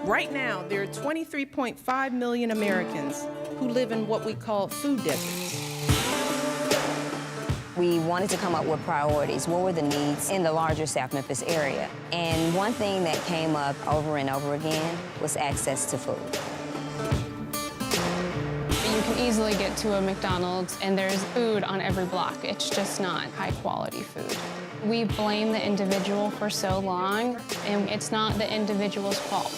Right now, there are 23.5 million Americans who live in what we call food deserts. We wanted to come up with priorities. What were the needs in the larger South Memphis area? And one thing that came up over and over again was access to food. You can easily get to a McDonald's and there's food on every block. It's just not high-quality food. We blame the individual for so long, and it's not the individual's fault.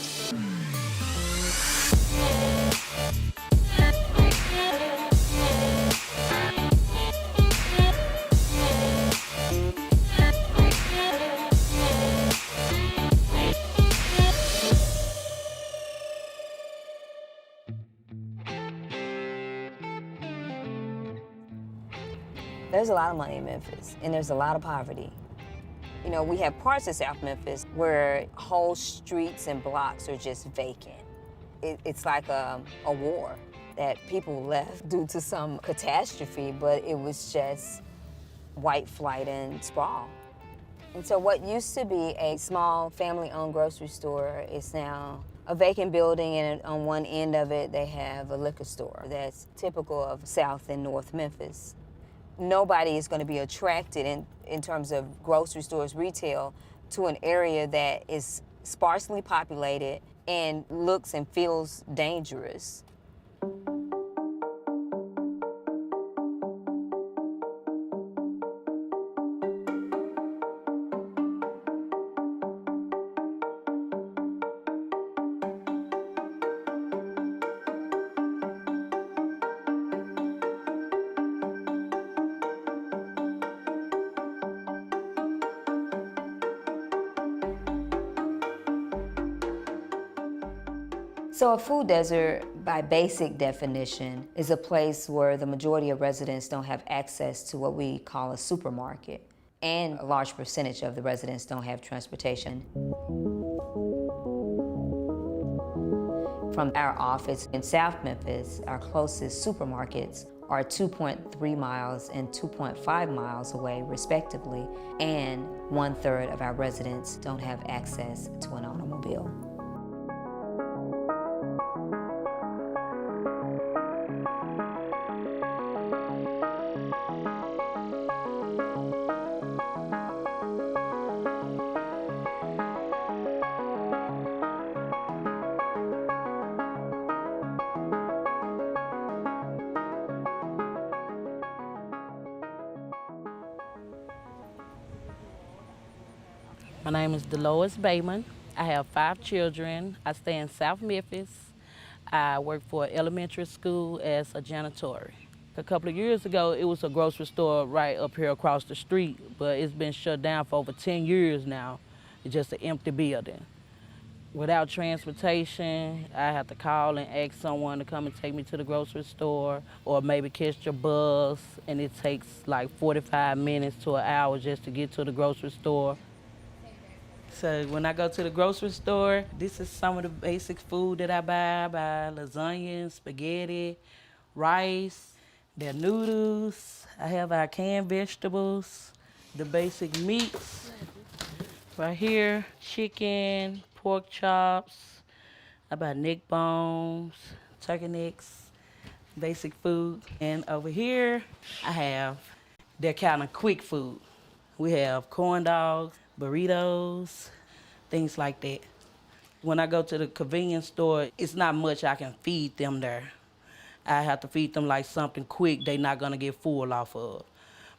There's a lot of money in Memphis, and there's a lot of poverty. You know, we have parts of South Memphis where whole streets and blocks are just vacant. It's like a war that people left due to some catastrophe, but it was just white flight and sprawl. And so what used to be a small family-owned grocery store is now a vacant building, and on one end of it, they have a liquor store that's typical of South and North Memphis. Nobody is going to be attracted in terms of grocery stores, retail, to an area that is sparsely populated and looks and feels dangerous. So a food desert, by basic definition, is a place where the majority of residents don't have access to what we call a supermarket, and a large percentage of the residents don't have transportation. From our office in South Memphis, our closest supermarkets are 2.3 miles and 2.5 miles away, respectively, and 1/3 of our residents don't have access to an automobile. My name is Dolores Bayman. I have 5 children. I stay in South Memphis. I work for an elementary school as a janitor. A couple of years ago, it was a grocery store right up here across the street, but it's been shut down for over 10 years now. It's just an empty building. Without transportation, I have to call and ask someone to come and take me to the grocery store, or maybe catch a bus, and it takes like 45 minutes to an hour just to get to the grocery store. So when I go to the grocery store, this is some of the basic food that I buy. I buy lasagna, spaghetti, rice, their noodles. I have our canned vegetables, the basic meats. Right here, chicken, pork chops. I buy neck bones, turkey necks, basic food. And over here, I have their kind of quick food. We have corn dogs, burritos, things like that. When I go to the convenience store, it's not much I can feed them there. I have to feed them like something quick they're not gonna get full off of.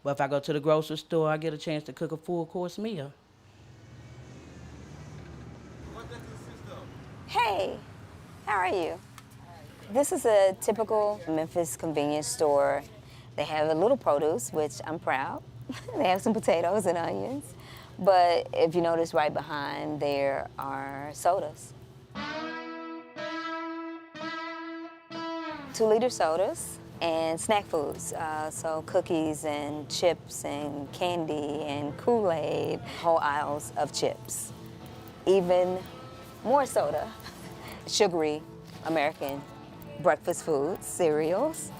But if I go to the grocery store, I get a chance to cook a full course meal. Hey, how are you? This is a typical Memphis convenience store. They have a little produce, which I'm proud. They have some potatoes and onions. But if you notice right behind, there are sodas. 2-liter sodas and snack foods. So cookies and chips and candy and Kool-Aid, whole aisles of chips. Even more soda, sugary American breakfast foods, cereals,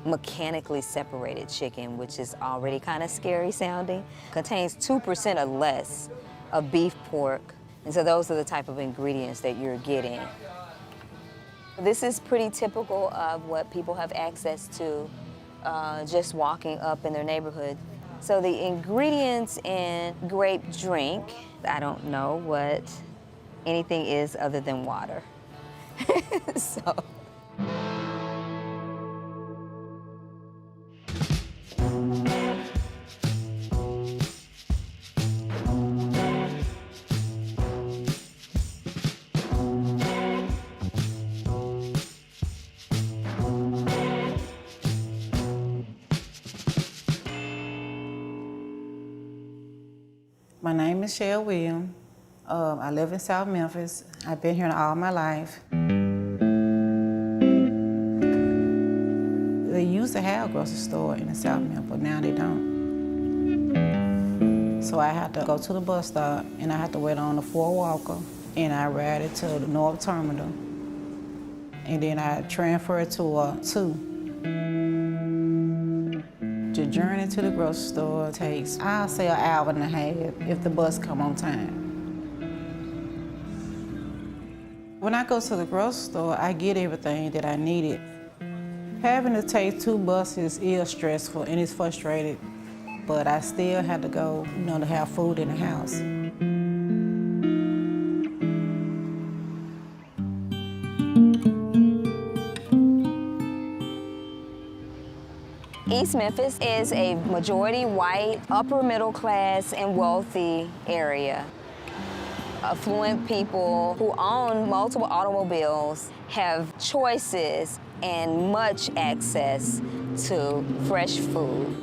mechanically separated chicken, which is already kind of scary sounding. Contains 2% or less of beef, pork, and so those are the type of ingredients that you're getting. This is pretty typical of what people have access to just walking up in their neighborhood. So the ingredients in grape drink, I don't know what anything is other than water. So. My name is Shell Williams. I live in South Memphis. I've been here all my life. They used to have a grocery store in the South Memphis, but now they don't. So I had to go to the bus stop, and I had to wait on the 4-walker, and I ride it to the North Terminal. And then I transferred to a 2. The journey to the grocery store takes, I'll say, an hour and a half if the bus come on time. When I go to the grocery store, I get everything that I needed. Having to take 2 buses is stressful and it's frustrating, but I still had to go, to have food in the house. East Memphis is a majority white, upper middle class and wealthy area. Affluent people who own multiple automobiles have choices and much access to fresh food.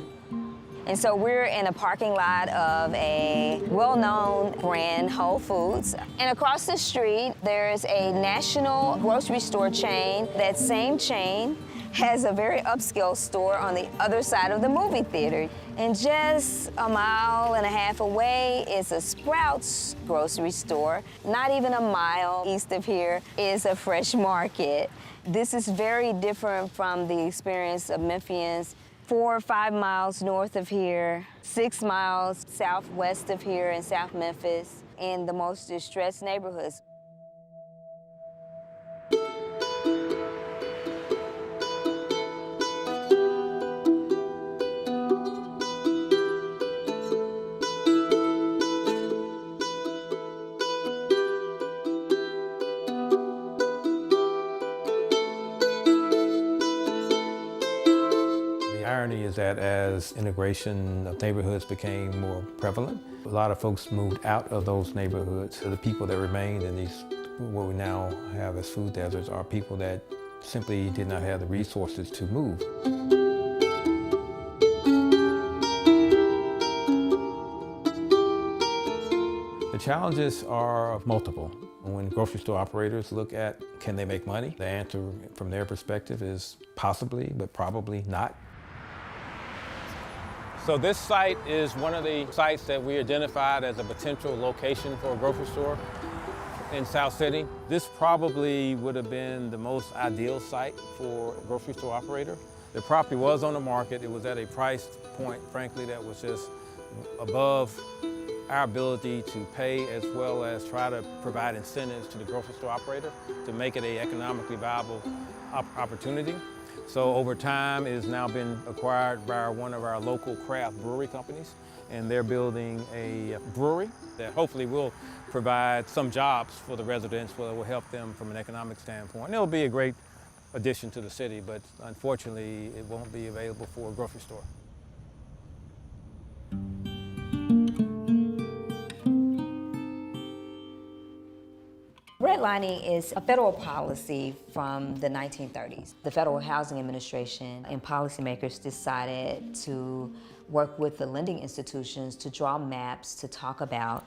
And so we're in a parking lot of a well-known brand, Whole Foods. And across the street, there's a national grocery store chain. That same chain has a very upscale store on the other side of the movie theater. And just a mile and a half away is a Sprouts grocery store. Not even a mile east of here is a fresh market. This is very different from the experience of Memphians 4 or 5 miles north of here, 6 miles southwest of here in South Memphis, in the most distressed neighborhoods. The irony is that as integration of neighborhoods became more prevalent, a lot of folks moved out of those neighborhoods. So the people that remained in these, what we now have as food deserts, are people that simply did not have the resources to move. The challenges are multiple. When grocery store operators look at can they make money, the answer from their perspective is possibly, but probably not. So this site is one of the sites that we identified as a potential location for a grocery store in South City. This probably would have been the most ideal site for a grocery store operator. The property was on the market. It was at a price point, frankly, that was just above our ability to pay, as well as try to provide incentives to the grocery store operator to make it an economically viable opportunity. So over time, it has now been acquired by one of our local craft brewery companies, and they're building a brewery that hopefully will provide some jobs for the residents, where it will help them from an economic standpoint. And it'll be a great addition to the city, but unfortunately, it won't be available for a grocery store. Redlining is a federal policy from the 1930s. The Federal Housing Administration and policymakers decided to work with the lending institutions to draw maps to talk about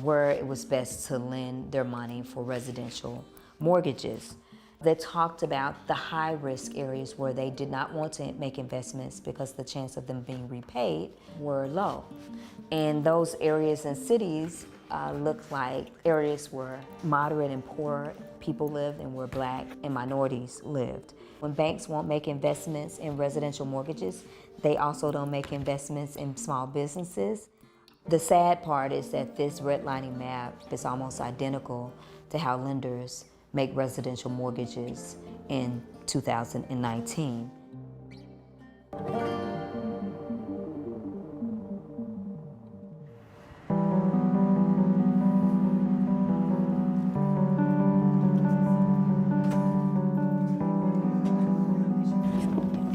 where it was best to lend their money for residential mortgages. They talked about the high-risk areas where they did not want to make investments because the chance of them being repaid were low. And those areas and cities looked like areas where moderate and poor people lived and where Black and minorities lived. When banks won't make investments in residential mortgages, they also don't make investments in small businesses. The sad part is that this redlining map is almost identical to how lenders make residential mortgages in 2019.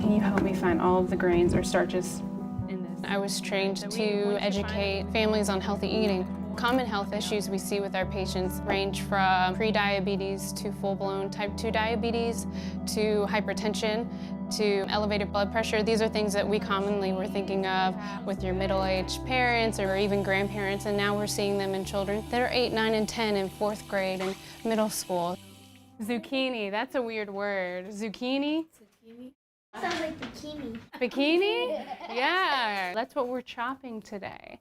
Can you help me find all of the grains or starches in this? I was trained to educate families on healthy eating. Common health issues we see with our patients range from pre-diabetes to full-blown type 2 diabetes to hypertension to elevated blood pressure. These are things that we commonly were thinking of with your middle-aged parents or even grandparents, and now we're seeing them in children that are 8, 9, and 10 in 4th grade and middle school. Zucchini, that's a weird word. Zucchini? Sounds like bikini. Bikini? Yeah, that's what we're chopping today.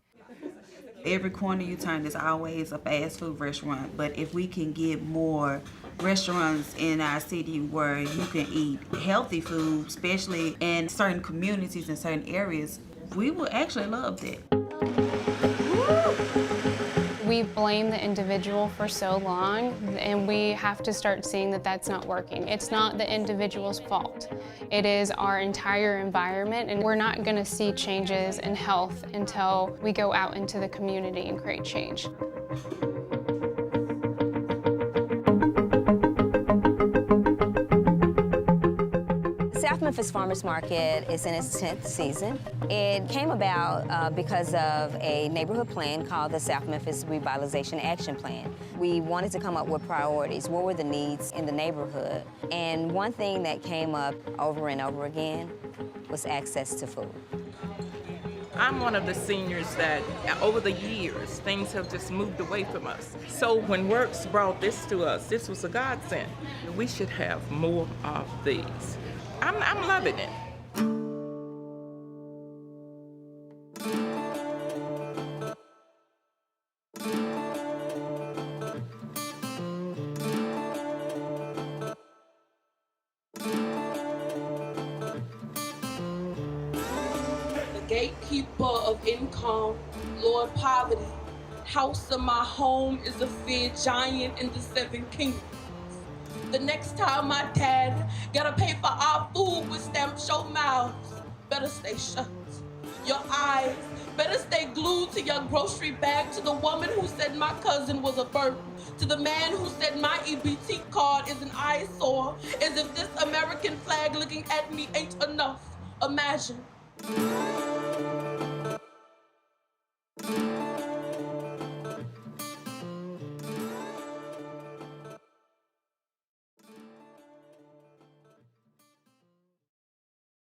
Every corner you turn, there's always a fast food restaurant, but if we can get more restaurants in our city where you can eat healthy food, especially in certain communities and certain areas, we would actually love that. We blame the individual for so long, and we have to start seeing that that's not working. It's not the individual's fault. It is our entire environment, and we're not going to see changes in health until we go out into the community and create change. South Memphis Farmers Market is in its 10th season. It came about because of a neighborhood plan called the South Memphis Revitalization Action Plan. We wanted to come up with priorities. What were the needs in the neighborhood? And one thing that came up over and over again was access to food. I'm one of the seniors that over the years, things have just moved away from us. So when Works brought this to us, this was a godsend. We should have more of these. I'm loving it. Gatekeeper of income, Lord Poverty, house of my home is a fear giant in the 7 kingdoms. The next time my dad gotta pay for our food with stamps your mouths, better stay shut. Your eyes better stay glued to your grocery bag, to the woman who said my cousin was a burden, to the man who said my EBT card is an eyesore, as if this American flag looking at me ain't enough. Imagine.